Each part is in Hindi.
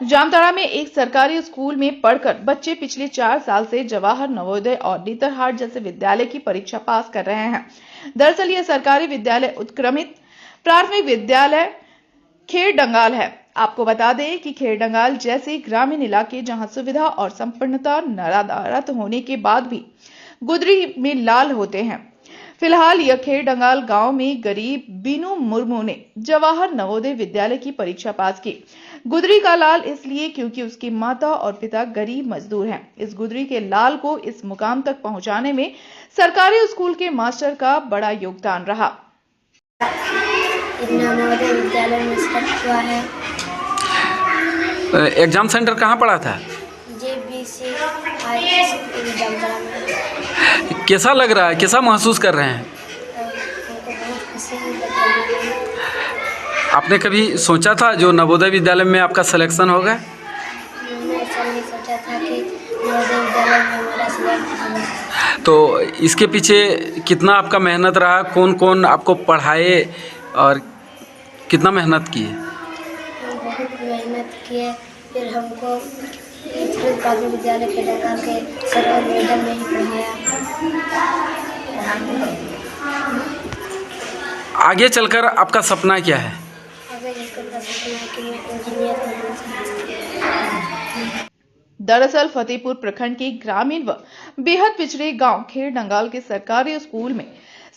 जामताड़ा में एक सरकारी स्कूल में पढ़कर बच्चे पिछले 4 साल से जवाहर नवोदय और नेतरहाट जैसे विद्यालय की परीक्षा पास कर रहे हैं। दरअसल यह सरकारी विद्यालय उत्क्रमित प्राथमिक विद्यालय खेड़डंगाल है। आपको बता दें कि खेड़डंगाल जैसे ग्रामीण इलाके जहां सुविधा और संपन्नता नदारद होने के बाद भी गुदरी में लाल होते हैं। फिलहाल यह खेड़डंगाल गांव में गरीब बीनू मुर्मू ने जवाहर नवोदय विद्यालय की परीक्षा पास की। गुदरी का लाल इसलिए क्योंकि उसकी माता और पिता गरीब मजदूर हैं। इस गुदरी के लाल को इस मुकाम तक पहुंचाने में सरकारी स्कूल के मास्टर का बड़ा योगदान रहा। नवोदय विद्यालय में सेलेक्ट हुआ है। एग्जाम सेंटर कहाँ पड़ा था? JBC हाई स्कूल जामताड़ा में। कैसा लग रहा है, कैसा महसूस कर रहे हैं? हमको बहुत खुशी लग रही है। आपने कभी सोचा था जो नवोदय विद्यालय में आपका सिलेक्शन होगा? मैंने ऐसा नहीं सोचा था कि नवोदय विद्यालय में मेरा सिलेक्ट होगा। तो इसके पीछे कितना आपका मेहनत रहा? कौन कौन आपको पढ़ाए और कितना मेहनत किए? हम बहुत मेहनत किए, फिर हमको प्राथमिक विद्यालय खेड़डंगाल के सरकारी मीडियम में ही पढ़ाया। आगे चलकर आपका सपना क्या है? आगे चलकर का सपना है कि मैं इंजीनियर बनना चाहती हूँ। दरअसल फतेहपुर प्रखंड के ग्रामीण व बेहद पिछड़े गांव खेड़डंगाल के सरकारी स्कूल में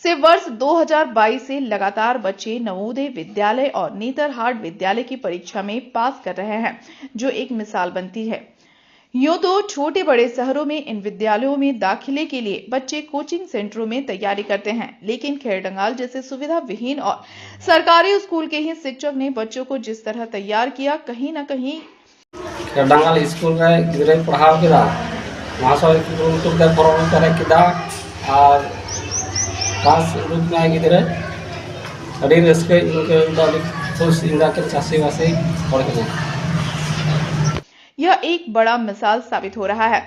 से वर्ष 2022 से लगातार बच्चे नवोदय विद्यालय और नेतरहाट विद्यालय की परीक्षा में पास कर रहे हैं, जो एक मिसाल बनती है। यूं तो छोटे बड़े शहरों में इन विद्यालयों में दाखिले के लिए बच्चे कोचिंग सेंटरों में तैयारी करते हैं, लेकिन खेड़डंगाल जैसे सुविधा विहीन और सरकारी स्कूल के ही शिक्षक ने बच्चों को जिस तरह तैयार किया, कहीं न कहीं खेड़डंगाल स्कूल में गिद्रे पढ़ाव किदा महाशय की फॉर्म करे किदा और पास रूप में गिद्रे अड़ी रस्के इनके खुश इंदा के चासी वासी पढ़ के यह एक बड़ा मिसाल साबित हो रहा है।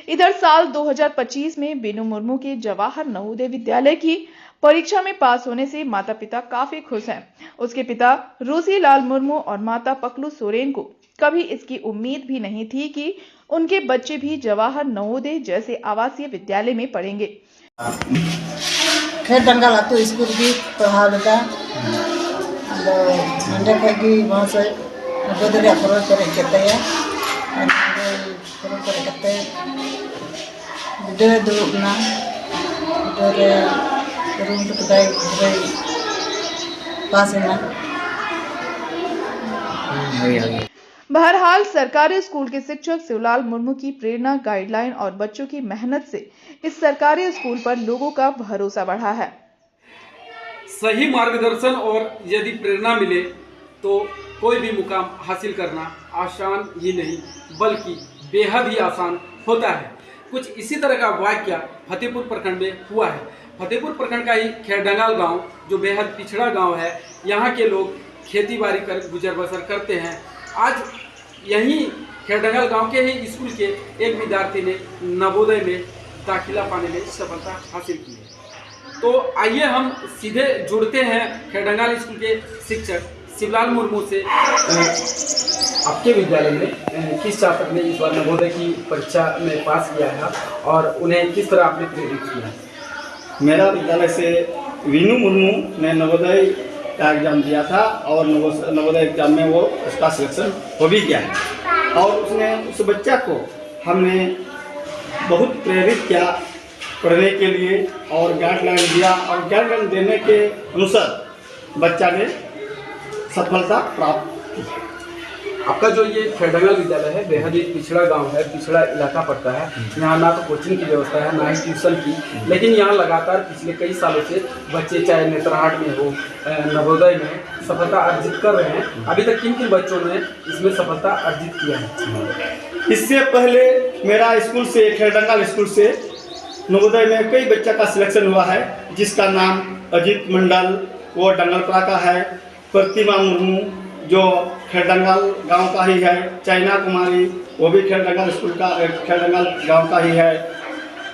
इधर साल 2025 में बीनू मुर्मू के जवाहर नवोदय विद्यालय की परीक्षा में पास होने से माता पिता काफी खुश हैं। उसके पिता रोसी लाल मुर्मू और माता पकलू सोरेन को कभी इसकी उम्मीद भी नहीं थी कि उनके बच्चे भी जवाहर नवोदय जैसे आवासीय विद्यालय में पढ़ेंगे। खेड़डंगाल आतो स्कूल की पढ़ाव लेता मंडे की वहाँ से नवोदय अफरोज करे हैं गिद्रे दुरुबना गिद्रे रूम तो कदाई पास है ना। बहरहाल सरकारी स्कूल के शिक्षक शिवलाल मुर्मू की प्रेरणा, गाइडलाइन और बच्चों की मेहनत से इस सरकारी स्कूल पर लोगों का भरोसा बढ़ा है। सही मार्गदर्शन और यदि प्रेरणा मिले तो कोई भी मुकाम हासिल करना आसान ही नहीं बल्कि बेहद ही आसान होता है। कुछ इसी तरह का वाक्य फतेहपुर प्रखंड में हुआ है। फतेहपुर प्रखंड का ही खेड़डंगाल गांव जो बेहद पिछड़ा गांव है, यहाँ के लोग खेती बाड़ी कर गुजर बसर करते हैं। आज यहीं खेड़डंगाल गांव के ही स्कूल के एक विद्यार्थी ने नवोदय में दाखिला पाने में सफलता हासिल की है। तो आइए हम सीधे जुड़ते हैं खेड़डंगाल स्कूल के शिक्षक शिवलाल मुर्मू से। आपके विद्यालय में किस छात्र ने इस बार नवोदय की परीक्षा में पास किया है और उन्हें किस तरह आपने प्रेरित किया है? मेरा विद्यालय से वीनू मुर्मू ने नवोदय का एग्ज़ाम दिया था और नवोदय एग्ज़ाम में वो उसका सिलेक्शन हो भी गया है और उसने उस बच्चा को हमने बहुत प्रेरित किया पढ़ने के लिए और गाइडलाइन दिया और गाइडलाइन देने के अनुसार बच्चा ने सफलता प्राप्त की। आपका जो ये खेड़डंगाल विद्यालय है बेहद ही पिछड़ा गांव है, पिछड़ा इलाका पड़ता है। यहाँ ना तो कोचिंग की व्यवस्था है ना ही ट्यूशन की, लेकिन यहाँ लगातार पिछले कई सालों से बच्चे चाहे नेतरहाट में हो नवोदय में सफलता अर्जित कर रहे हैं। अभी तक किन किन बच्चों ने इसमें सफलता अर्जित किया है? इससे पहले मेरा स्कूल से खेड़डंगाल स्कूल से नवोदय में कई बच्चा का सिलेक्शन हुआ है, जिसका नाम अजीत मंडल वो डंगलपड़ा का है, प्रतिमा मुर्मू जो खेड़डंगाल गांव का ही है, चाइना कुमारी वो भी खेड़डंगाल स्कूल का खेड़डंगाल गांव का ही है।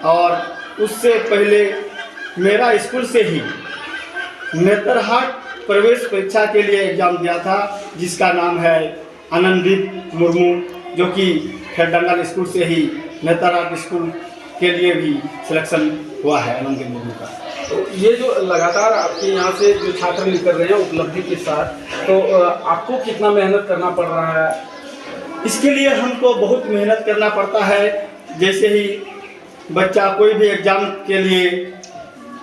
और उससे पहले मेरा स्कूल से ही नेतरहाट प्रवेश परीक्षा के लिए एग्ज़ाम दिया था, जिसका नाम है आनंददीप मुर्मू, जो कि खेड़डंगल स्कूल से ही नेतरहाट स्कूल के लिए भी सिलेक्शन हुआ है आनंददीप मुर्मू का। तो ये जो लगातार आपके यहाँ से जो छात्र निकल रहे हैं उपलब्धि के साथ, तो आपको कितना मेहनत करना पड़ रहा है? इसके लिए हमको बहुत मेहनत करना पड़ता है। जैसे ही बच्चा कोई भी एग्ज़ाम के लिए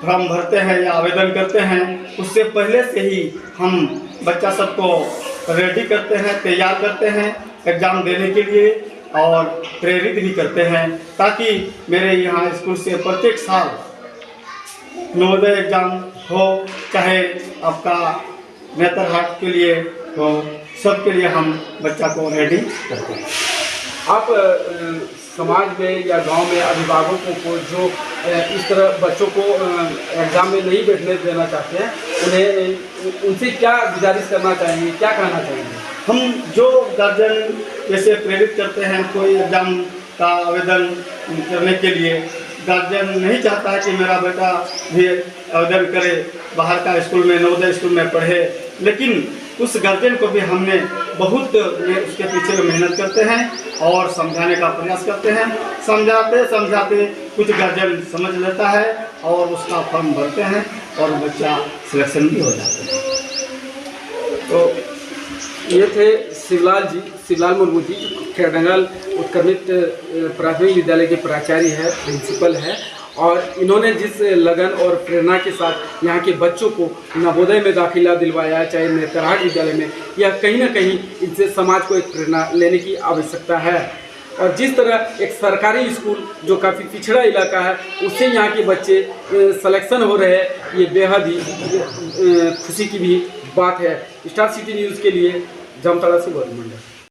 फॉर्म भरते हैं या आवेदन करते हैं, उससे पहले से ही हम बच्चा सबको रेडी करते हैं, तैयार करते हैं एग्ज़ाम देने के लिए और प्रेरित भी करते हैं, ताकि मेरे यहाँ स्कूल से प्रत्येक साल नवोदय एग्ज़ाम हो, चाहे आपका नेतरहाट के लिए हो, सब के लिए हम बच्चा को रेडी करते हैं। आप समाज में या गांव में अभिभावकों को जो इस तरह बच्चों को एग्ज़ाम में नहीं बैठने देना चाहते हैं, उन्हें उनसे क्या गुजारिश करना चाहेंगे, क्या कहना चाहेंगे? हम जो गार्जियन जैसे प्रेरित करते हैं कोई एग्ज़ाम का आवेदन करने के लिए, गार्जियन नहीं चाहता है कि मेरा बेटा भी आवेदन करे, बाहर का स्कूल में नवोदय स्कूल में पढ़े, लेकिन उस गार्जियन को भी हमने बहुत उसके पीछे मेहनत करते हैं और समझाने का प्रयास करते हैं। समझाते कुछ गार्जियन समझ लेता है और उसका फॉर्म भरते हैं और बच्चा सिलेक्शन भी हो जाता है। तो ये थे शिवलाल मुर्मू जी, खेड़डंगल उत्क्रमित प्राथमिक विद्यालय के प्राचार्य है, प्रिंसिपल है, और इन्होंने जिस लगन और प्रेरणा के साथ यहाँ के बच्चों को नवोदय में दाखिला दिलवाया, चाहे नेतरहाट विद्यालय में, यह कहीं ना कहीं इनसे समाज को एक प्रेरणा लेने की आवश्यकता है। और जिस तरह एक सरकारी स्कूल जो काफ़ी पिछड़ा इलाका है, उससे यहाँ के बच्चे सिलेक्शन हो रहे हैं, ये बेहद ही खुशी की भी बात है। स्टार सिटी न्यूज़ के लिए जामताड़ा से गौरव मंडल।